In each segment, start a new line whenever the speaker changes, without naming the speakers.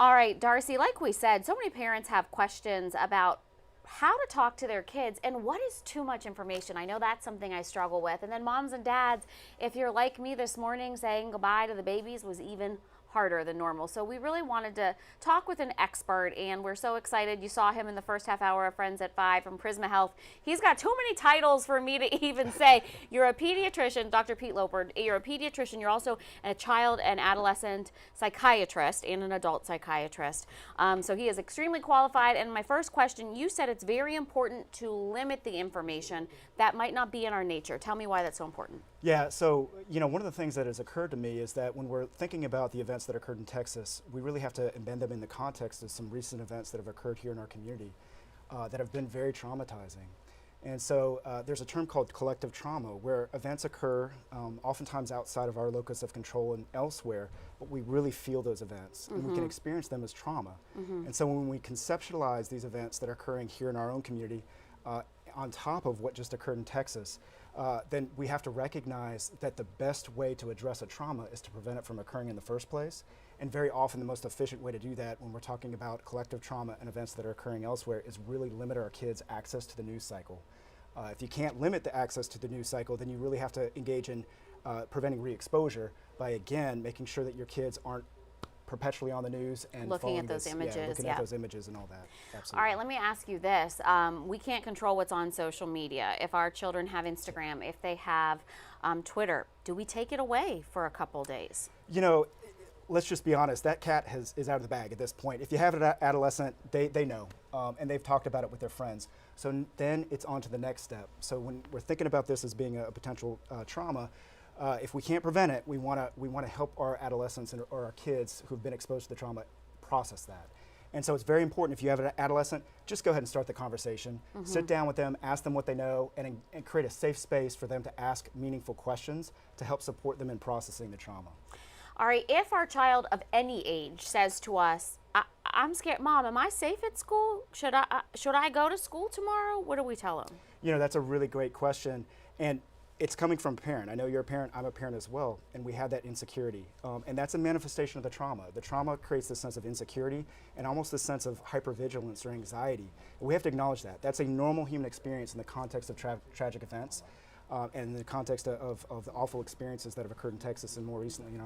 All right, Darcy, like we said, so many parents have questions about how to talk to their kids and what is too much information. I know that's something I struggle with. And then moms and dads, if you're like me this morning, saying goodbye to the babies was even harder than normal. So we really wanted to talk with an expert, and we're so excited. You saw him in the first half hour of Friends at 5 from Prisma Health. He's got too many titles for me to even say. You're a pediatrician, Dr. Pete Loper. You're a pediatrician. You're also a child and adolescent psychiatrist and an adult psychiatrist. So he is extremely qualified. And my first question, you said it's very important to limit the information that might not be in our nature. Tell me why that's so important.
Yeah, so, one of the things that has occurred to me is that when we're thinking about the events that occurred in Texas, we really have to embed them in the context of some recent events that have occurred here in our community that have been very traumatizing. And so there's a term called collective trauma, where events occur oftentimes outside of our locus of control and elsewhere, but we really feel those events and we can experience them as trauma. And so when we conceptualize these events that are occurring here in our own community on top of what just occurred in Texas, then we have to recognize that the best way to address a trauma is to prevent it from occurring in the first place. And very often the most efficient way to do that when we're talking about collective trauma and events that are occurring elsewhere is really limit our kids' access to the news cycle. If you can't limit the access to the news cycle, then you really have to engage in preventing re-exposure by, again, making sure that your kids aren't perpetually on the news and
looking at those images.
Yeah, looking at those images and all that. Absolutely.
All right, let me ask you this. We can't control what's on social media. If our children have Instagram, if they have Twitter, do we take it away for a couple days?
Let's just be honest, that cat is out of the bag at this point. If you have an adolescent, they know, and they've talked about it with their friends. So then it's on to the next step. So when we're thinking about this as being a potential trauma, if we can't prevent it, we want to help our adolescents or our kids who've been exposed to the trauma process that. And so it's very important, if you have an adolescent, just go ahead and start the conversation. Sit down with them, ask them what they know, and create a safe space for them to ask meaningful questions to help support them in processing the trauma.
All right, if our child of any age says to us, I'm scared, Mom, am I safe at school? Should I go to school tomorrow? What do we tell them?
That's a really great question. And it's coming from a parent. I know you're a parent, I'm a parent as well, and we have that insecurity. And that's a manifestation of the trauma. The trauma creates this sense of insecurity and almost this sense of hypervigilance or anxiety. And we have to acknowledge that. That's a normal human experience in the context of tragic events. And in the context of the awful experiences that have occurred in Texas and more recently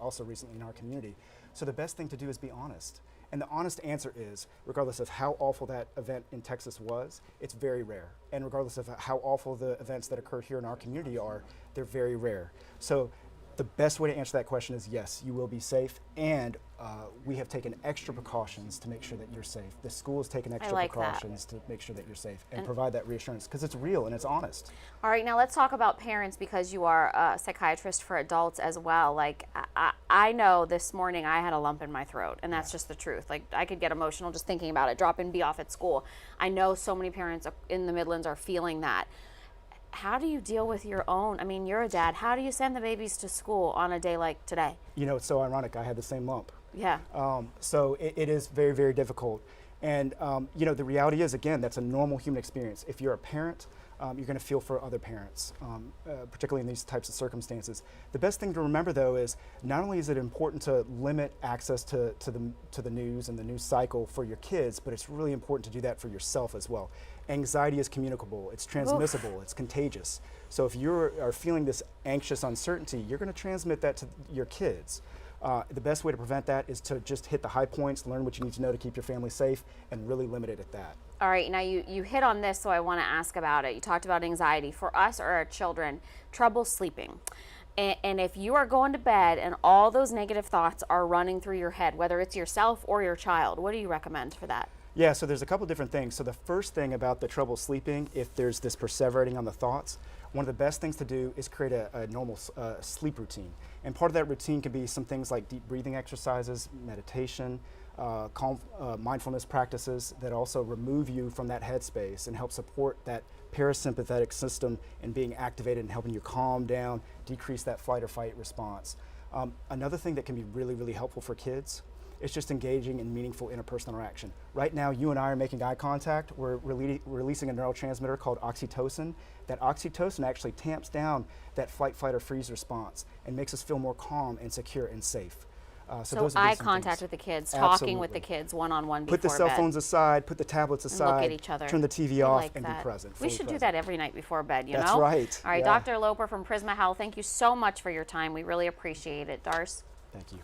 also recently in our community. So the best thing to do is be honest. And the honest answer is, regardless of how awful that event in Texas was, it's very rare. And regardless of how awful the events that occurred here in our community are, they're very rare. So the best way to answer that question is yes, you will be safe, and we have taken extra precautions to make sure that you're safe. The school has taken extra precautions to make sure that you're safe and provide that reassurance because it's real and it's honest.
All right, now let's talk about parents, because you are a psychiatrist for adults as well. Like, I know this morning I had a lump in my throat, and that's just the truth. Like, I could get emotional just thinking about it, drop and be off at school. I know so many parents in the Midlands are feeling that. How do you deal with your own? I mean, you're a dad. How do you send the babies to school on a day like today?
It's so ironic. I had the same lump.
Yeah.
So it is very, very difficult. And, the reality is, again, that's a normal human experience. If you're a parent, you're going to feel for other parents, particularly in these types of circumstances. The best thing to remember, though, is not only is it important to limit access to the news and the news cycle for your kids, but it's really important to do that for yourself as well. Anxiety is communicable, it's transmissible, it's contagious. So if you are feeling this anxious uncertainty, you're going to transmit that to your kids. The best way to prevent that is to just hit the high points, learn what you need to know to keep your family safe, and really limit it at that.
All right, now you hit on this, so I want to ask about it. You talked about anxiety. For us or our children, trouble sleeping. And if you are going to bed and all those negative thoughts are running through your head, whether it's yourself or your child, what do you recommend for that?
Yeah, so there's a couple different things. So the first thing about the trouble sleeping, if there's this perseverating on the thoughts, one of the best things to do is create a normal sleep routine. And part of that routine can be some things like deep breathing exercises, meditation, calm mindfulness practices that also remove you from that headspace and help support that parasympathetic system and being activated and helping you calm down, decrease that flight or fight response. Another thing that can be really, really helpful for kids is just engaging in meaningful interpersonal interaction. Right now, you and I are making eye contact. We're releasing a neurotransmitter called oxytocin. That oxytocin actually tamps down that fight, flight, or freeze response and makes us feel more calm and secure and safe. So
So
those would be
eye
some
contact
things.
with the kids, talking with the
Absolutely.
kids one-on-one before
Put the cell
bed.
phones aside, put the tablets
And
aside,
look at each other.
turn the TV
I
off,
like
and
that.
be present.
We
fully
should do
present.
that every night before bed, you
That's
know?
right.
All right,
Yeah.
Dr. Loper from Prisma Health, thank you so much for your time. We really appreciate it. Darce?
Thank you.